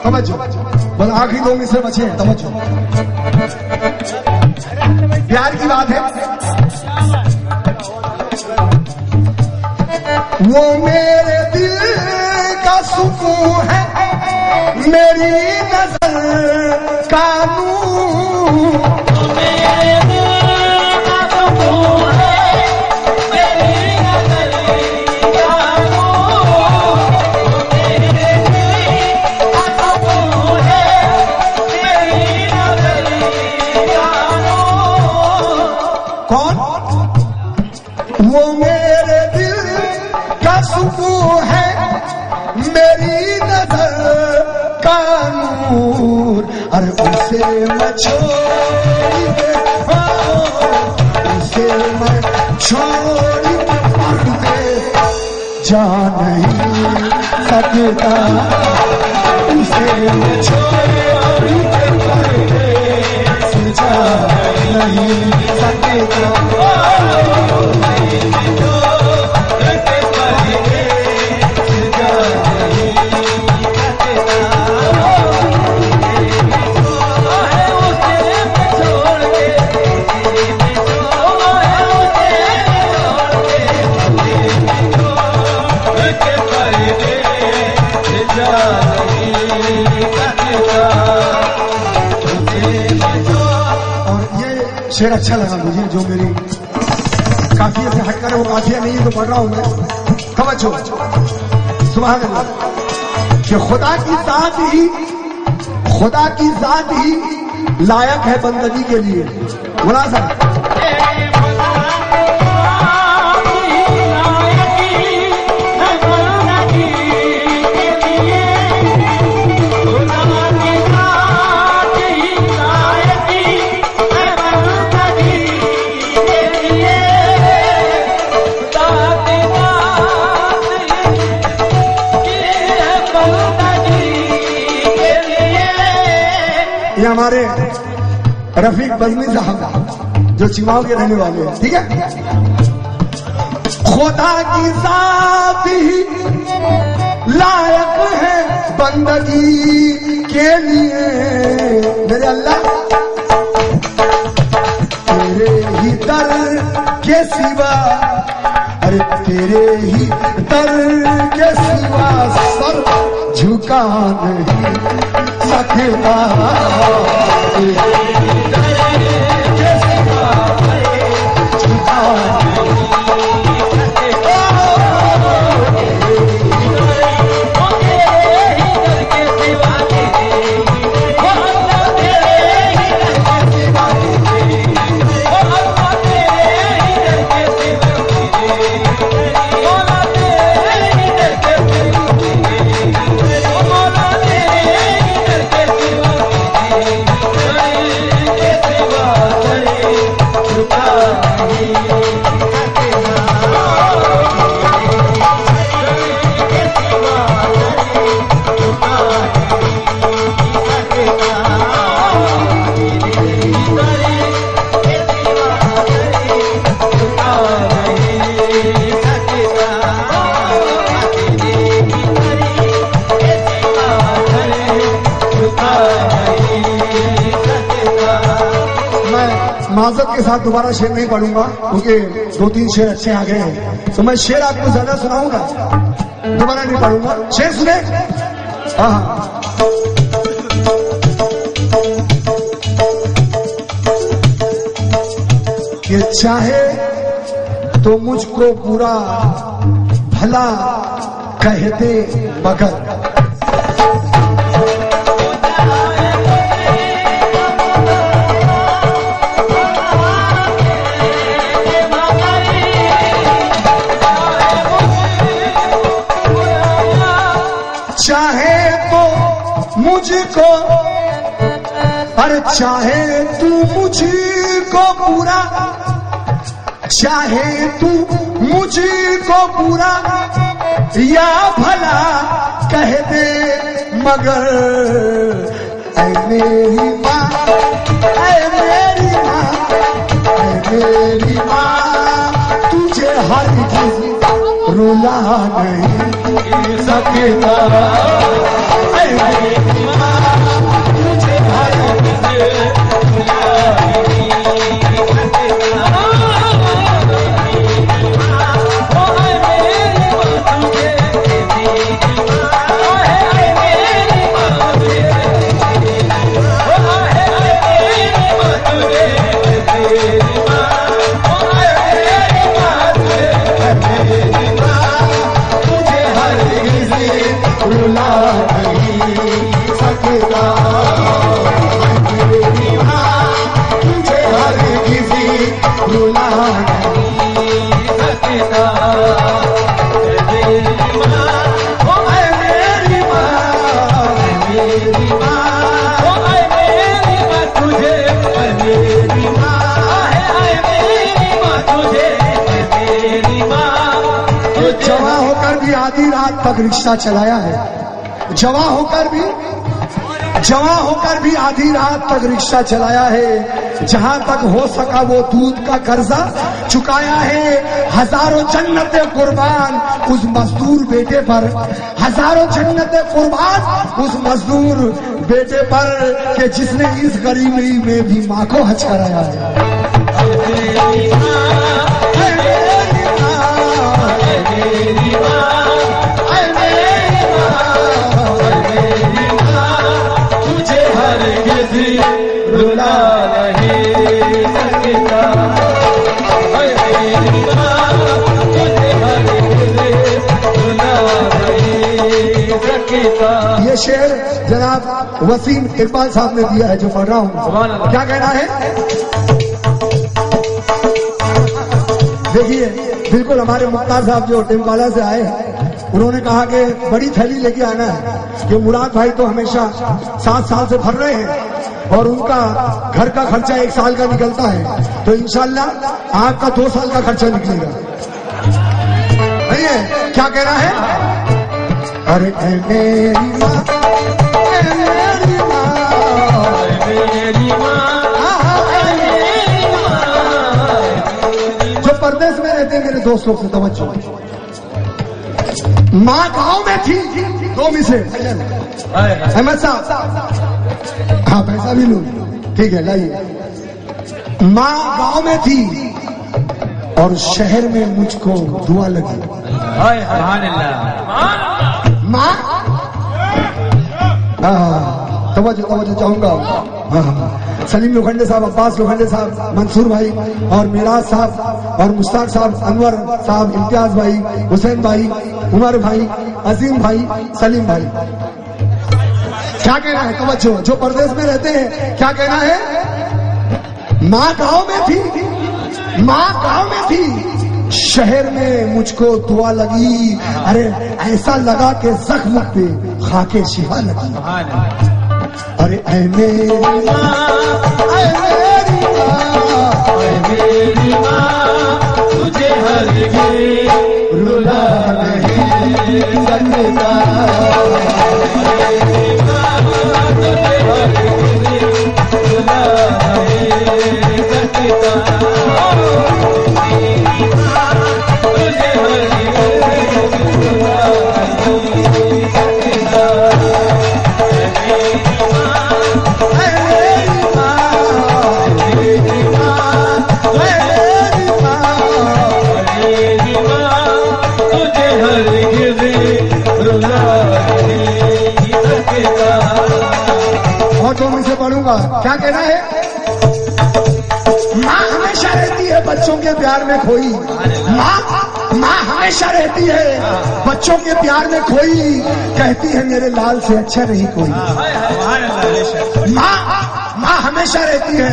समझो, बस आखिरी 2 मिसरे बचे हैं, समझो। प्यार की बात है। वो मेरे दिल का सुकून है, मेरी नजर का नूर। मेरे दिल का सुकून है, मेरी नजर का नूर। मेरे दिल का सुकून है, मेरी नजर का नूर। कौन? वो मेरे दिल का सुकून है, मेरी नजर का नूर। अरे उसे मैं छोड़ दे, उसे मैं छोड़ दे जा नहीं सकता, उसे मैं छोड़ दे जा नहीं सकता। शेर अच्छा लगा मुझे, जो मेरी काफिया से हटकर, वो काफिया नहीं है तो पढ़ रहा हूं मैं, समझो। सुभान अल्लाह। कि खुदा की जात ही लायक है बंदगी के लिए। बोला सर, ये हमारे रफीक बजमी साहब जो चिमाओ के रहने वाले हैं, ठीक है। खुदा की जात ही लायक है बंदगी के लिए, मेरे अल्लाह तेरे ही दर के सिवा, अरे तेरे ही दर के सिवा सर झुका नहीं सकता। माजरत के साथ दोबारा शेर नहीं पढ़ूंगा क्योंकि 2-3 शेर अच्छे आ गए हैं, तो मैं शेर आपको ज्यादा सुनाऊंगा, दोबारा नहीं पढ़ूंगा। शेर सुने। हाँ, कि चाहे तो मुझको बुरा भला कहते मगर, चाहे तो मुझको, अरे चाहे तू मुझको पूरा, चाहे तू मुझको पूरा या भला कह दे मगर, ऐ मेरी माँ, ऐ मेरी माँ, ऐ मेरी माँ, तुझे हर चीज रुला नहीं सकता। मुझे हर आधी रात तक रिक्शा चलाया है, जवां होकर भी आधी रात तक रिक्शा चलाया है। जहां तक हो सका वो दूध का कर्जा चुकाया है। हजारों जन्नतें कुर्बान उस मजदूर बेटे पर, हजारों जन्नतें कुर्बान उस मजदूर बेटे पर कि जिसने इस गरीबी में भी माँ को हज कराया है। रुला नहीं सकता। ये शेर जनाब वसीम इकबाल साहब ने दिया है जो पढ़ रहा हूँ। क्या कहना है? देखिए बिल्कुल हमारे मुख्तार साहब जो टिमकाला से आए उन्होंने कहा कि बड़ी थैली लेके आना है। कि मुराद भाई तो हमेशा 7 साल से भर रहे हैं और उनका घर का खर्चा 1 साल का निकलता है, तो इंशाल्लाह आपका 2 साल का खर्चा निकलेगा। नहीं है? क्या कहना है? अरे ऐ मेरी माँ, ऐ मेरी माँ, ऐ मेरी माँ। जो परदेश में रहते मेरे दोस्त लोग से तवज्जो, माँ गाँव में थी 2 में से अहमद साहब, हाँ पैसा भी लूं, ठीक है लाइए। माँ गांव में थी और शहर में मुझको दुआ लगी। माँ तवज्जो चाहूंगा। सलीम लोखंडे साहब, अब्बास लोखंडे साहब, मंसूर भाई और मिराज साहब और मुश्ताक साहब, अनवर साहब, इम्तियाज भाई, हुसैन भाई, उमर भाई, अजीम भाई, सलीम भाई। क्या कहना है? तवज्जो, जो परदेश में रहते हैं क्या कहना है? माँ गांव में थी, माँ गांव में थी, शहर में मुझको दुआ लगी। अरे ऐसा लगा कि जख्म पे खाके शिफा लगी। अरे ऐ मेरी माँ, ऐ मेरी माँ, ऐ मेरी माँ, तुझे हरगिज़ रुला नहीं सकता। पढ़ूंगा। क्या कहना है? माँ हमेशा रहती है बच्चों के प्यार में खोई। माँ हमेशा रहती है बच्चों के प्यार में खोई, कहती है मेरे लाल से अच्छा नहीं कोई। माँ हमेशा रहती है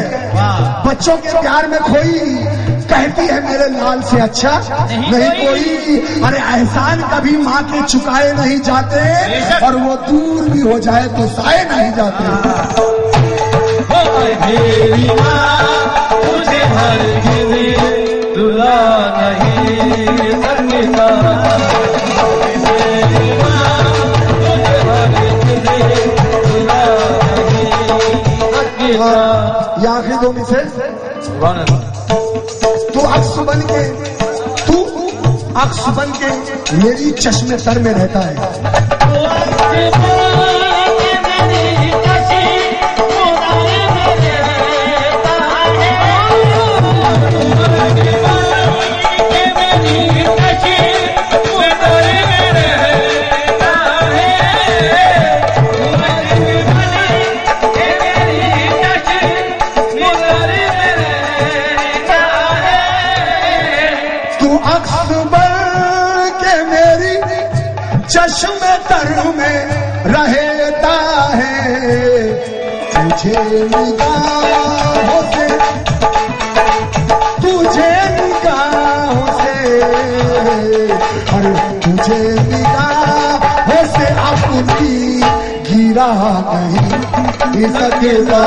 बच्चों के प्यार में खोई, कहती है मेरे लाल से अच्छा नहीं कोई। अरे एहसान कभी माँ के चुकाए नहीं जाते, और वो दूर भी हो जाए तो साए नहीं जाते। मेरी माँ तुझे हरगिज़ रुला नहीं सकता। मेरी माँ तुझे हरगिज़ रुला नहीं सकता। ये आखिरी 2 में से तू अक्स बन के, तू अक्स बन के मेरी चश्मे तर में रहता है। चश्मे तर में रहता है, तुझे निगाहों से, तुझे निगाहों से, अरे तुझे निगाहों से अपनी गिरा नहीं सकता,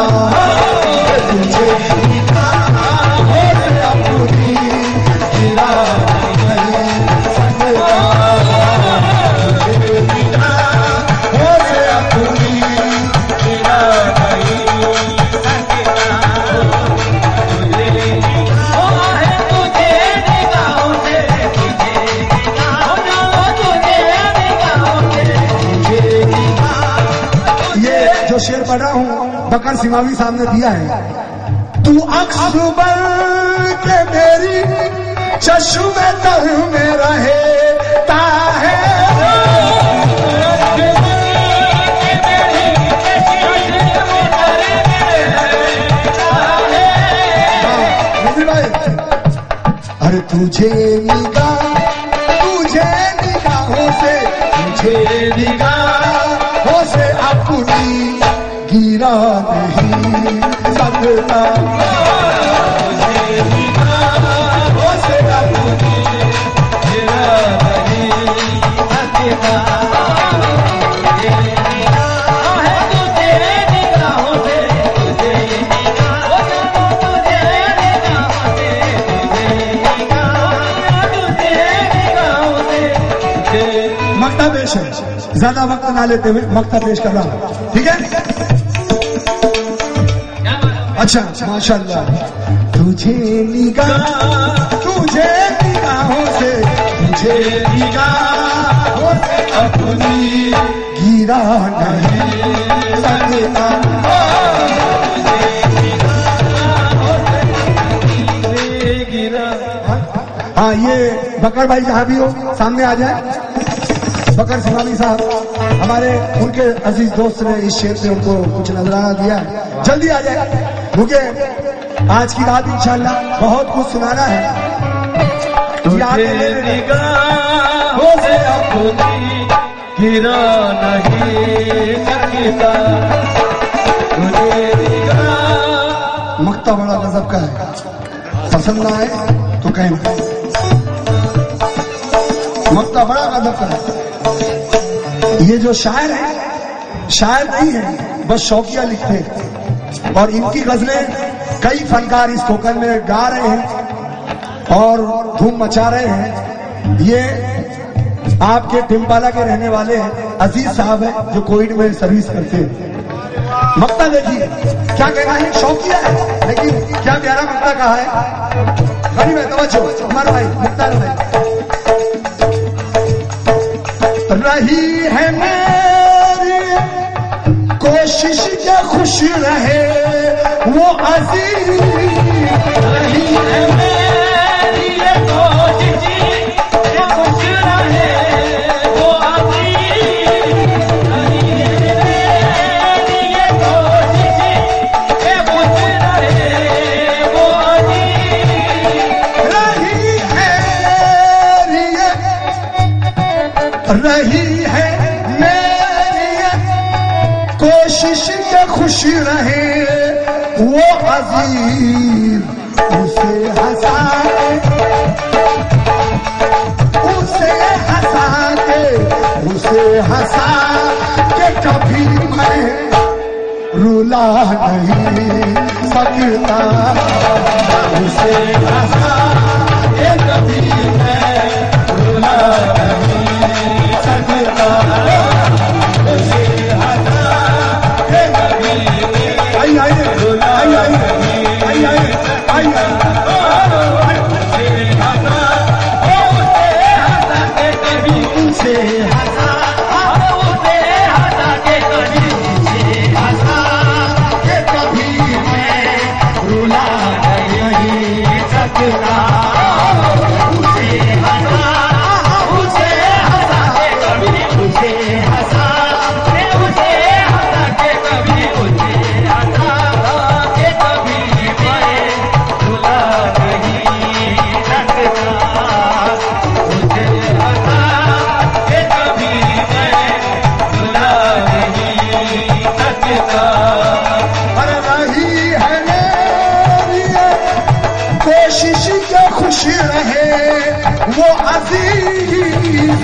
तुझे निगाहों से अपनी गिरा नहीं सकता। जो शेर पढ़ रहा हूँ बकर सिंघावी साहब ने दिया है। तू अक्स बन के मेरी चश्मे तर में रहता है, अरे तुझे निगाहों से, तुझे निगाहों से अपनी गिरा नहीं सकता, तुझे निगाहों से अपनी गिरा नहीं सकता, तुझे निगाहों से, तुझे मक्ता पेश है, ज्यादा वक्त ना लेते हुए मक्ता पेश कर रहा हूं, ठीक है? अच्छा माशाल्लाह। तुझे निगाहों से, तुझे निगाहों से अपनी गिरा नहीं सकता, हाँ ये बकर भाई जहां भी हो सामने आ जाए। बकर सिंघावी साहब हमारे, उनके अजीज दोस्त ने इस शेर से उनको कुछ नजराना दिया है, जल्दी आ जाए क्योंकि आज की रात इंशाल्लाह बहुत कुछ सुनाना है। निगाहों से अपनी गिरा नहीं सकता, मक्ता बड़ा गजब का है, पसंद ना आए तो कहना, मक्ता बड़ा गजब का है। ये जो शायर है, शायर नहीं है, बस शौकिया लिखते हैं और इनकी गजलें कई फनकार इस कोकन में गा रहे हैं और धूम मचा रहे हैं। ये आपके टिम्पाला के रहने वाले हैं, अजीज साहब है जो कोविड में सर्विस करते हैं। मक्ता देखिए क्या कहना है, शौकिया है लेकिन क्या प्यारा मक्ता कहा है। गरीब है तवज्जो हमारा भाई मुख्तार भाई। रही है मेरी कोशिश के खुश रहे वो अजीज, रही है मेरी कोशिश के खुश रहे वो अजीज, रही है मेरी कोशिश के खुश रहे वो अजीज, रही है मेरी कोशिश के खुश रहे वो अजीज, उसे हंसा के कभी मैं रुला नहीं सकता, उसे हंसा के कभी मैं रुला नहीं सकता, उसे हंसा के कभी आई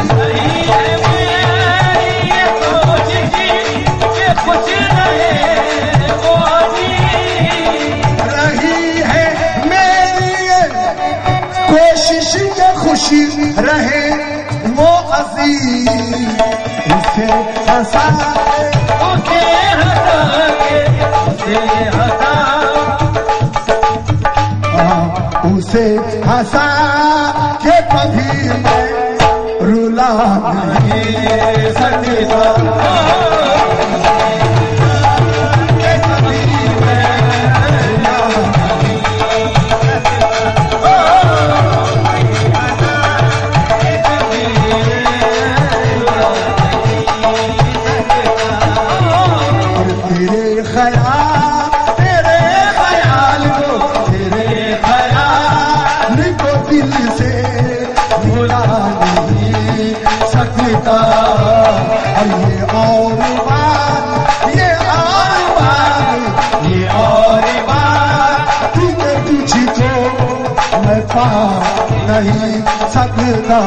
रही है मेरी ये कोशिश कि खुश रहे वो अभी। रही है मेरी ये कोशिश के खुशी रहे वो अजीज। उसे हंसा उसे हंसा के उसे हंसा उसे हंसा के कभी मैं रुला नहीं सकता। नहीं सकता।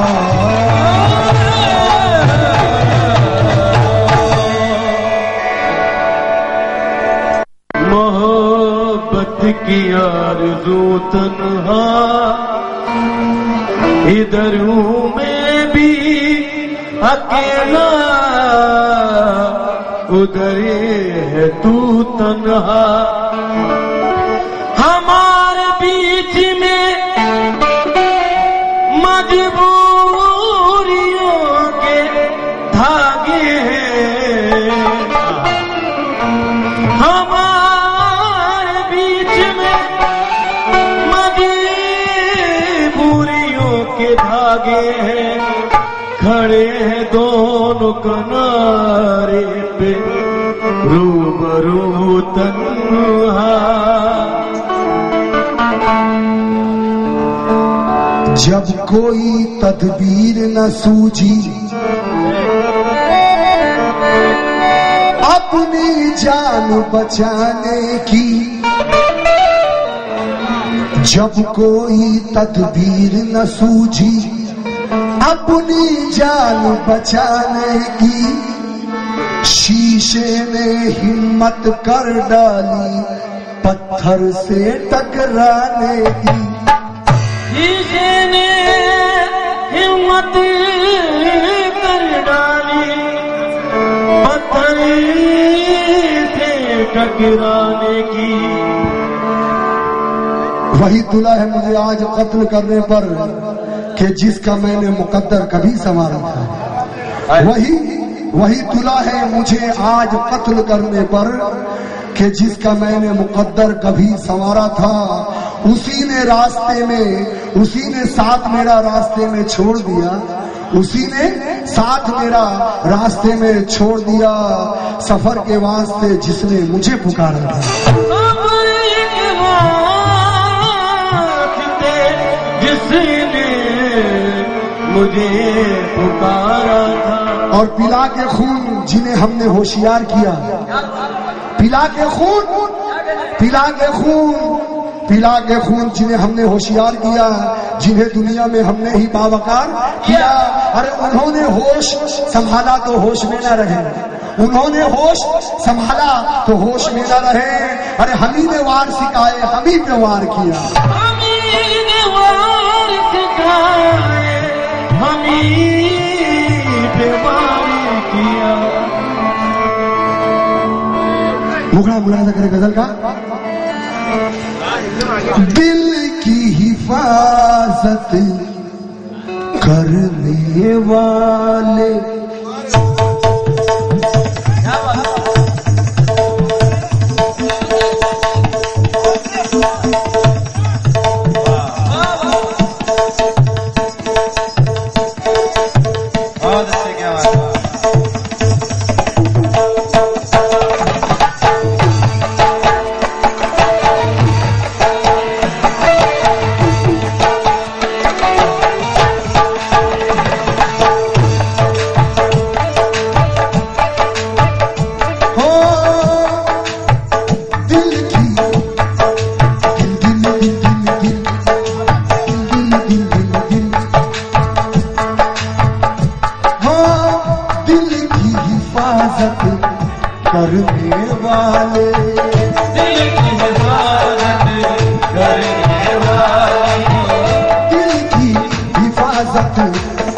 मोहब्बत की आरज़ू तन्हा इधर हूँ मैं भी अकेला, उधर है तू तन्हा। हमारे बीच में मजबूरियों के धागे हैं, हमारे बीच में मजबूरियों के धागे हैं। खड़े हैं दोनों किनारे पे रूबरू तन्हा। जब कोई तदबीर न सूझी अपनी जान बचाने की, जब कोई तदबीर न सूझी अपनी जान बचाने की, शीशे ने हिम्मत कर डाली पत्थर से टकराने की। शीशे ने हिम्मत कर डाली पत्थर से टकराने की। वही तुला है मुझे आज कत्ल करने पर कि जिसका मैंने मुकद्दर कभी संवारा था। वही तुला है मुझे आज कत्ल करने पर कि जिसका मैंने मुकद्दर कभी संवारा था। उसी ने रास्ते में, उसी ने साथ मेरा रास्ते में छोड़ दिया, उसी ने साथ मेरा रास्ते में छोड़ दिया। सफर के वास्ते जिसने मुझे पुकारा था, जिसने मुझे पुकारा था। और पिला के खून जिन्हें हमने होशियार किया, पिला के खून, पिला के खून, पिला के खून जिन्हें हमने होशियार किया, जिन्हें दुनिया में हमने ही बावकार किया। अरे उन्होंने होश संभाला तो होश में न रहे, उन्होंने होश संभाला तो होश में न रहे। अरे हम ही ने वार सिखाए, हम ही पे वार किया, हम ही ने वार सिखाए, हम ही पे वार किया। मुखड़ा मुलाजा करे गजल का। दिल की हिफाजत करने वाले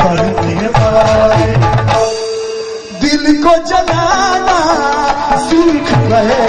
करने वाले, दिल को जलाना सीख गए,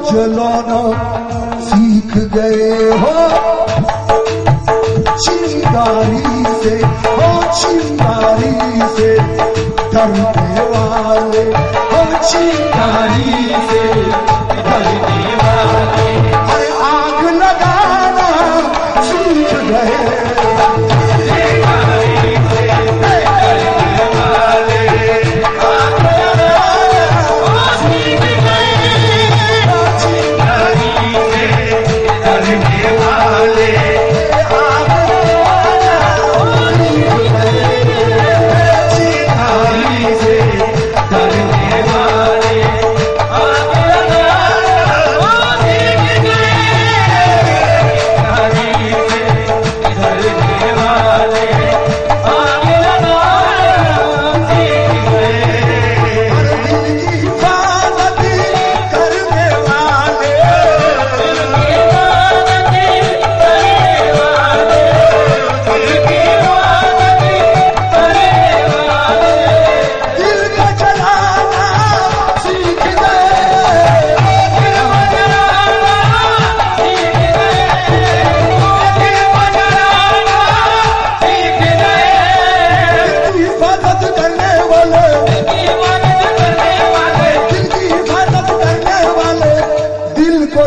चलाना सीख गए हो, चिंगारी से हो, चिंगारी से डरने वाले हो, चिंगारी से डरने वाले, अरे आग लगाना सीख गए,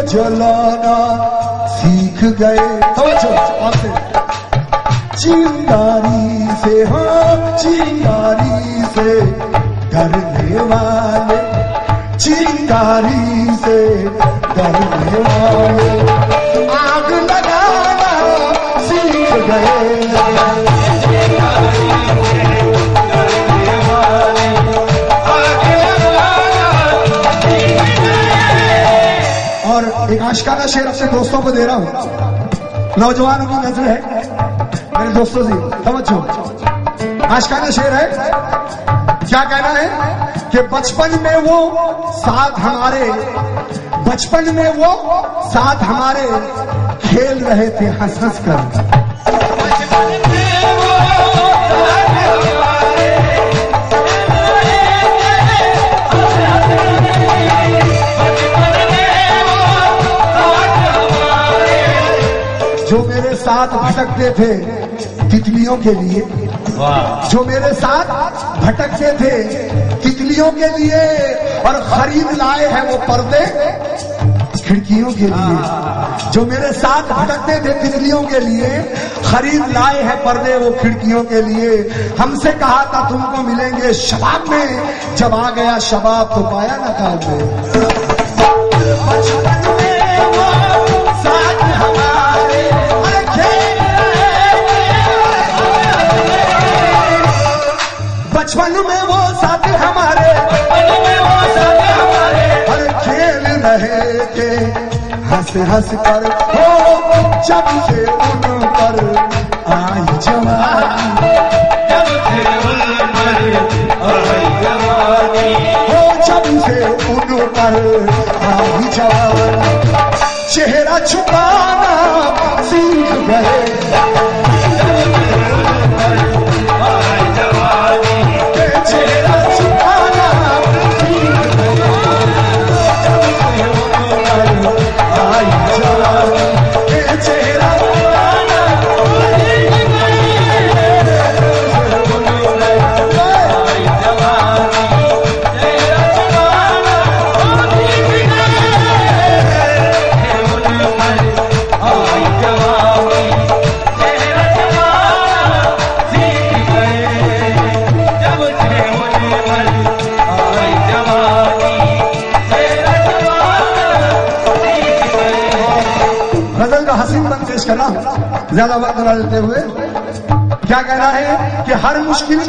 जलाना सीख गए, चिंगारी से हो, चिंगारी से डरने वाले, चिंगारी से डरने वाले, आग लगाना सीख गए, एक आशिकाना शेर अपने दोस्तों को दे रहा हूं, नौजवानों की नजर है, मेरे दोस्तों से समझो, आशिकाना शेर है, क्या कहना है कि बचपन में वो साथ हमारे, बचपन में वो साथ हमारे खेल रहे थे हंस हंस कर, जो मेरे साथ भटकते थे तितलियों के लिए, जो मेरे साथ भटकते थे तितलियों के लिए, और खरीद लाए हैं वो पर्दे खिड़कियों के लिए, जो मेरे साथ भटकते थे तितलियों के लिए, खरीद लाए हैं पर्दे वो खिड़कियों के लिए, हमसे कहा था तुमको मिलेंगे शबाब में, जब आ गया शबाब तो पाया ना काम में, बचपन में वो साथ हमारे, हर खेल रहे थे हंस हंस कर, हो जब से उन पर आई जवानी, जब से उन पर आई जवानी, हो जब से उन पर आई जवानी, चेहरा छुपाना सीख गए, चेहरा छुपाना आई जवानी, चेहरा छुपाना ज्यादा वक्त न लेते हुए क्या कहना है कि हर मुश्किल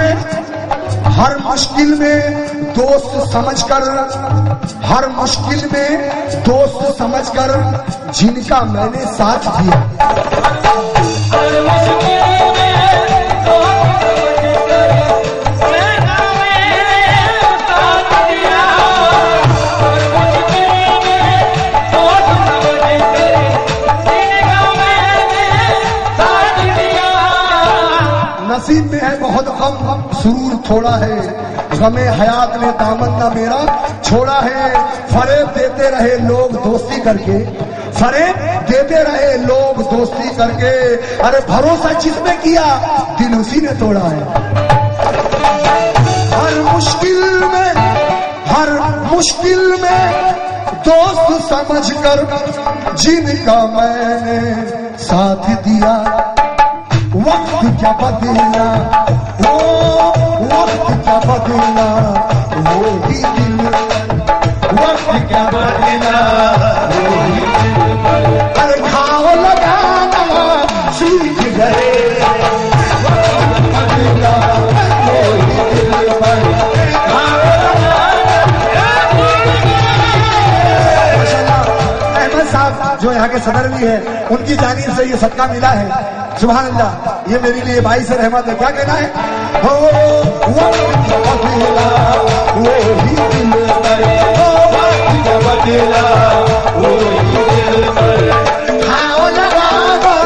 में दोस्त समझकर, हर मुश्किल में दोस्त समझकर जिनका मैंने साथ दिया, नसीब में है बहुत गम, सुरूर थोड़ा है, गमे हयात ने दामन ना मेरा छोड़ा है। फरेब देते रहे लोग दोस्ती करके, फरेब देते रहे लोग दोस्ती करके, अरे भरोसा जिसने किया दिल उसी ने तोड़ा है। हर मुश्किल में दोस्त समझकर जिनका मैंने साथ दिया, वक्त क्या बदला, वो वक्त क्या बदला, वो ही दिल, वक्त क्या बदला, वो ही दिल, अरे घाव लगाना सीख गए, वक्त बदला, वो ही दिल पर घाव लगाना। अहमद साहब जो यहाँ के सदर भी है, उनकी जानिब से ये सदका मिला है। सुभान अल्लाह, ये मेरे लिए बाईस रहमत है। क्या कहना है? हो वक्त का बदला वो ही दिल पर, हो वक्त का बदला वो ही दिल पर, घाव लगाना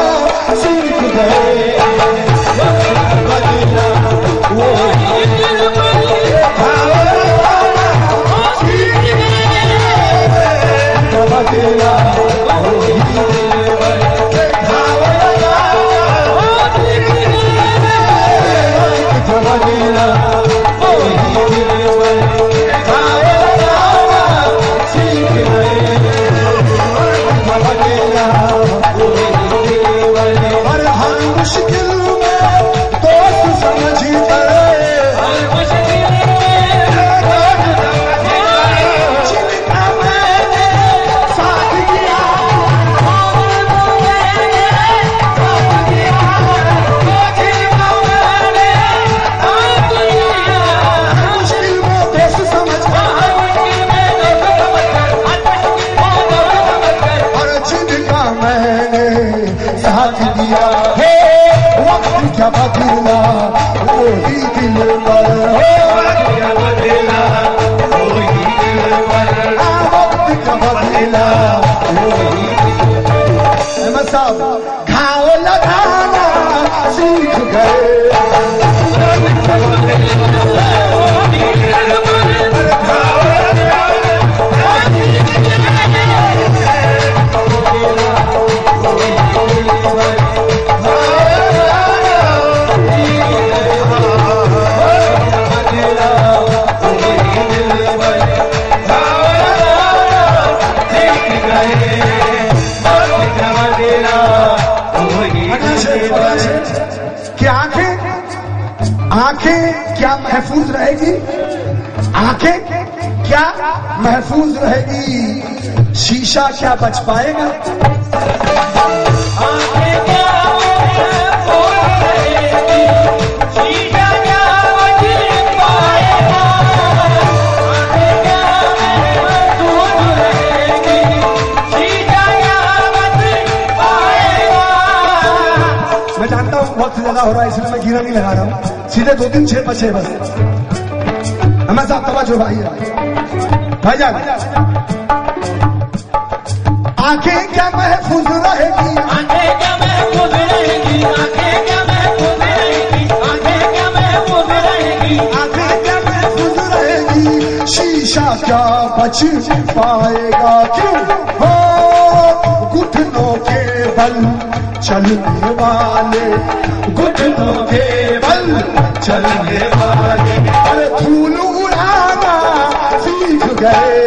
सीख गए, वक्त का बदला वो ही दिल पर, घाव लगाना सीख गए, बदला वो ही दिल पर, घाव बदला वो ही दिल पर, घाव लगाना सीख गए, बदला वो ही दिल पर। और हर मुश्किल में दोस्त समझ कर, हर मुश्किल में दोस्त समझ कर, जिनका मैंने साथ दिया, दिया हे वक्त क्या बदला वो ही दिल पर, वक्त क्या बदला वो ही दिल पर, वक्त क्या बदला वो ही दिल पर। अहमद साहब घाव लगाना सीख गए, वक्त क्या बदला वो ही दिल पर, घाव लगाना सीख गए, आंखें क्या महफूज रहेगी, आंखें क्या महफूज रहेगी, शीशा क्या बच पाएगा, आंखें क्या महफूज रहेगी, शीशा क्या बच पाएगा, आंखें क्या महफूज रहेगी, शीशा क्या बच पाएगा। मैं जानता हूँ वक्त ज्यादा हो रहा है इसलिए मैं गिरा नहीं लगा रहा हूँ, सीधे 2 3 6 बचे बस। हमें साहब तवज्जो भाईजान, आंखें क्या महफूज रहेगी, आंखें क्या महफूज रहेगी, आंखें क्या महफूज रहेगी, आंखें क्या महफूज रहेगी, आंखें क्या महफूज रहेगी, शीशा क्या बच पाएगा, क्यों हो घुटनों के बल चलने वाले, घुटनों के बल चलने वाले, अरे धूल उड़ाना सीख गए,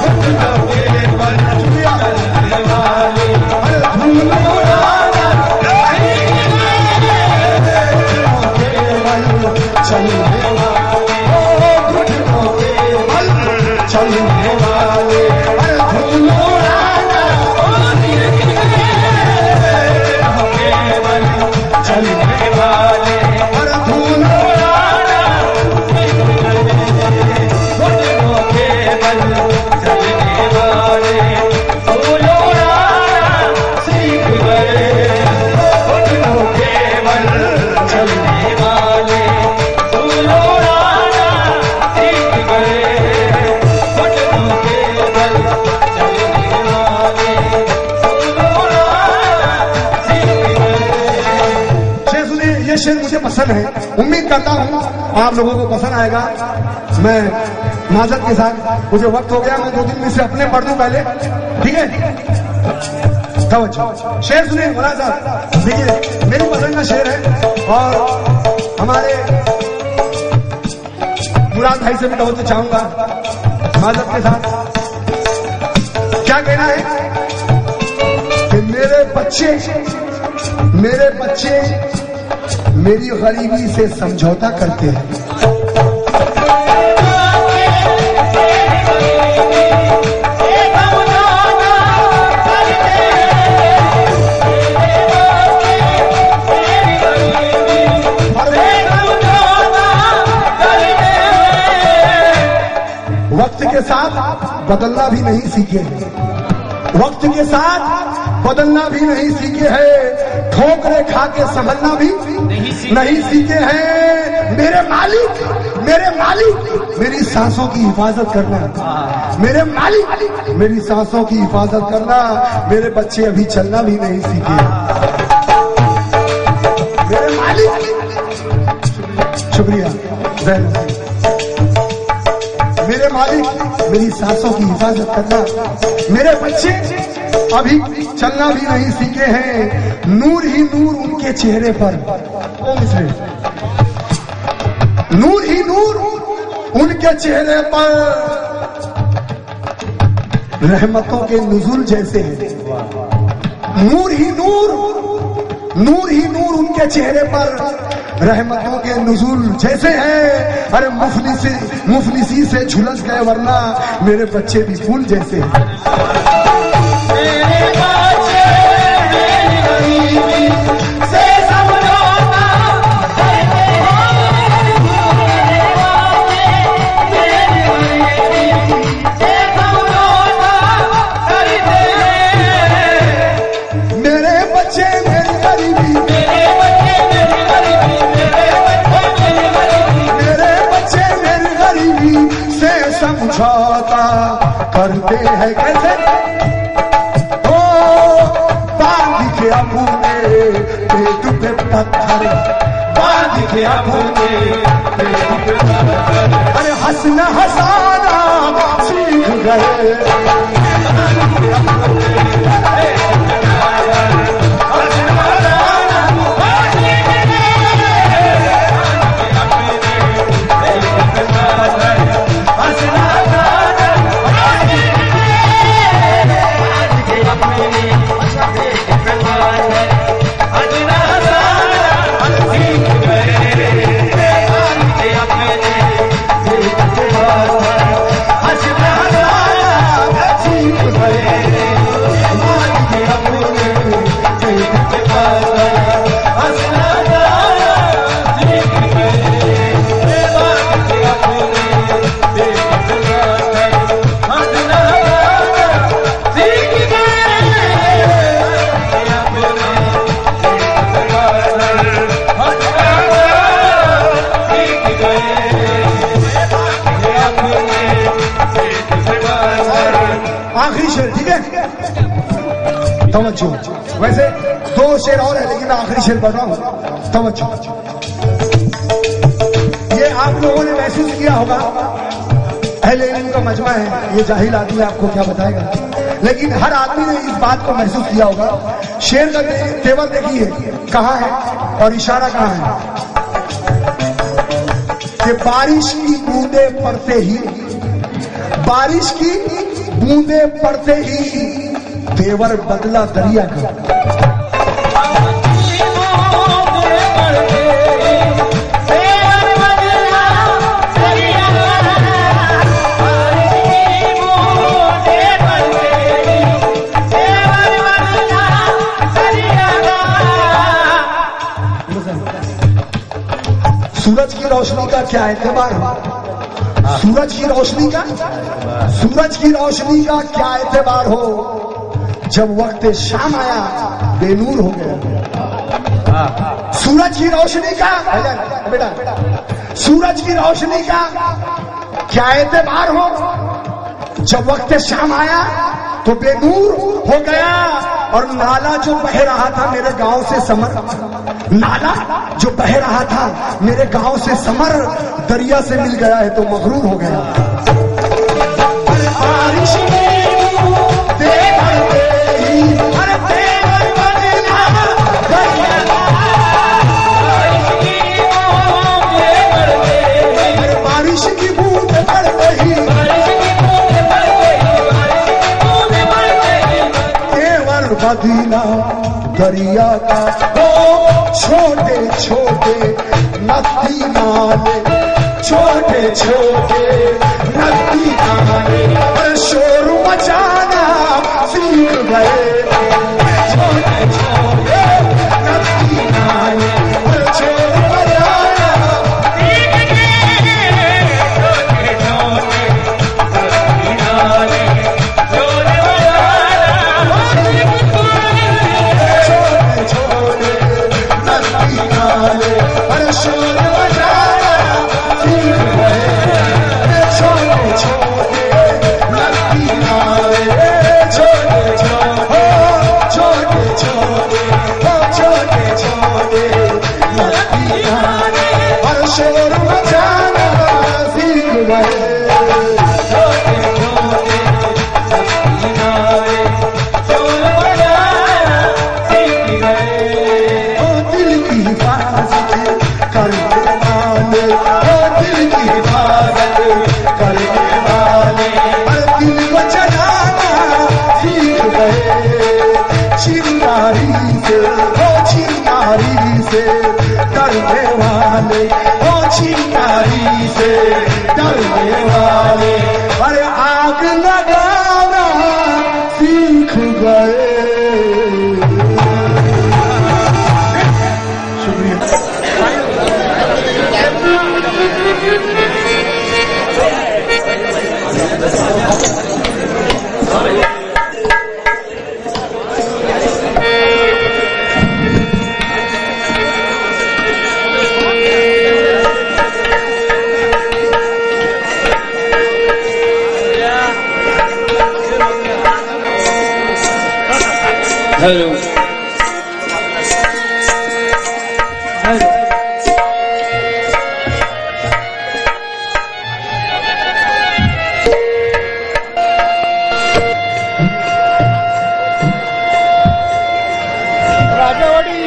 घुटनों के बल चलने वाले, अरे धूल उड़ाना सीख गए, घुटनों के बल चलने वाले, घुटनों के बल चलने वाले, अरे धूल उड़ाना सीख गए, शेर मुझे पसंद है, उम्मीद करता हूँ आप लोगों को पसंद आएगा। मैं माजत के साथ, मुझे वक्त हो गया, मैं 2 दिन में से अपने पढ़ दूं पहले, ठीक है? तवज्जो, शेर सुनिए मुला साहब, देखिए मेरी पसंद का शेर है और हमारे मुराद भाई से भी तवज्जो चाहूंगा माजत के साथ। क्या कहना है कि मेरे बच्चे मेरी गरीबी से समझौता करते हैं। वक्त के साथ बदलना भी नहीं सीखे, वक्त के साथ बदलना भी नहीं सीखे हैं, ठोकरे खा के संभलना भी नहीं सीखे हैं। मेरे मालिक मेरी सांसों की हिफाजत करना, मेरे मालिक मेरी सांसों की हिफाजत करना। मेरे बच्चे अभी चलना भी नहीं सीखे, मेरे मालिक। शुक्रिया मेरे मालिक मेरी सांसों की हिफाजत करना। मेरे बच्चे अभी चलना भी नहीं सीखे हैं, नूर ही नूर उनके चेहरे पर, नूर ही नूर उनके चेहरे पर, रहमतों के नुज़ुल जैसे हैं। नूर ही नूर उनके चेहरे पर, रहमतों के नुज़ुल जैसे हैं। अरे मुफलिसी से झुलस गए वरना मेरे बच्चे भी फूल जैसे हैं। समझौता करते हैं कैसे, ओ बांध के अपने पेट पे पत्थर, बांध के अपने पेट पे पत्थर। अरे हंसना हंसाना सीख गए, आखिरी शेर, ठीक है? तवज्जो। वैसे 2 शेर और है लेकिन आखिरी शेर पढ़ रहा हूं, तवज्जो। ये आप लोगों ने महसूस किया होगा, अहले इल्म का मजमा है, ये जाहिल आदमी आपको क्या बताएगा, लेकिन हर आदमी ने इस बात को महसूस किया होगा। शेर का तेवर देखिए कहाँ है और इशारा कहाँ है कि बारिश की बूंदे पड़ते ही, बारिश की बूंदे पड़ते ही तेवर बदला दरिया का। सूरज की रोशनी का क्या एतबार है? सूरज की रोशनी का क्या एतबार हो, जब वक्त शाम आया बेनूर हो गया। सूरज की रोशनी का बेटा, सूरज की रोशनी का क्या एतबार हो। जब वक्त शाम आया तो बेनूर हो गया, और नाला जो बह रहा था मेरे गांव से समर, नाला जो बह रहा था मेरे गांव से समर, दरिया से मिल गया है तो मगरूर हो गया। बारिश की बूंद पड़ गई, केवल मदीना दरिया का ओ छोटे छोटे नदी नाले, छोटे छोटे नदी नाले शोर मचाना सीख गए। छोटे छोटे नदी नाले शोर मचाना सीख गए। छोटे छोटे नदी नाले शोर मचाना सीख गए। छोटे छोटे नदी नाले शोर मचाना सीख गए। छोटे छोटे नदी नाले छोटे छोटे छोटे छोटे छोटे नदी नाले और शोर मचाना सीख गए। छोटे छोटे नदी नाले शोर मचाना सीख गए। ओ दिल की हिफाजत करने वाले, ओ दिल की हिफाजत करने वाले, हर दिल को जलाना सीख गए। चिंगारी से ओ चिंगारी से डरने वाले, ओ चिंगारी से डरने वाले, अरे आग लगाना सीख गए। शुक्रिया। Hello hello Rajawadi.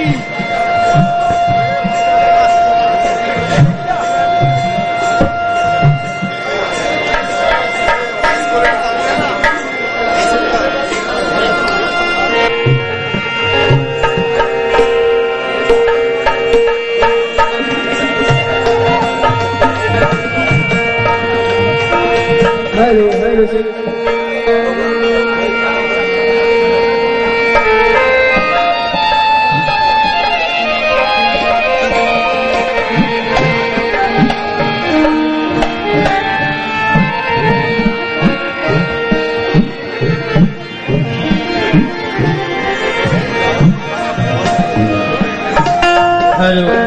Hello hello hello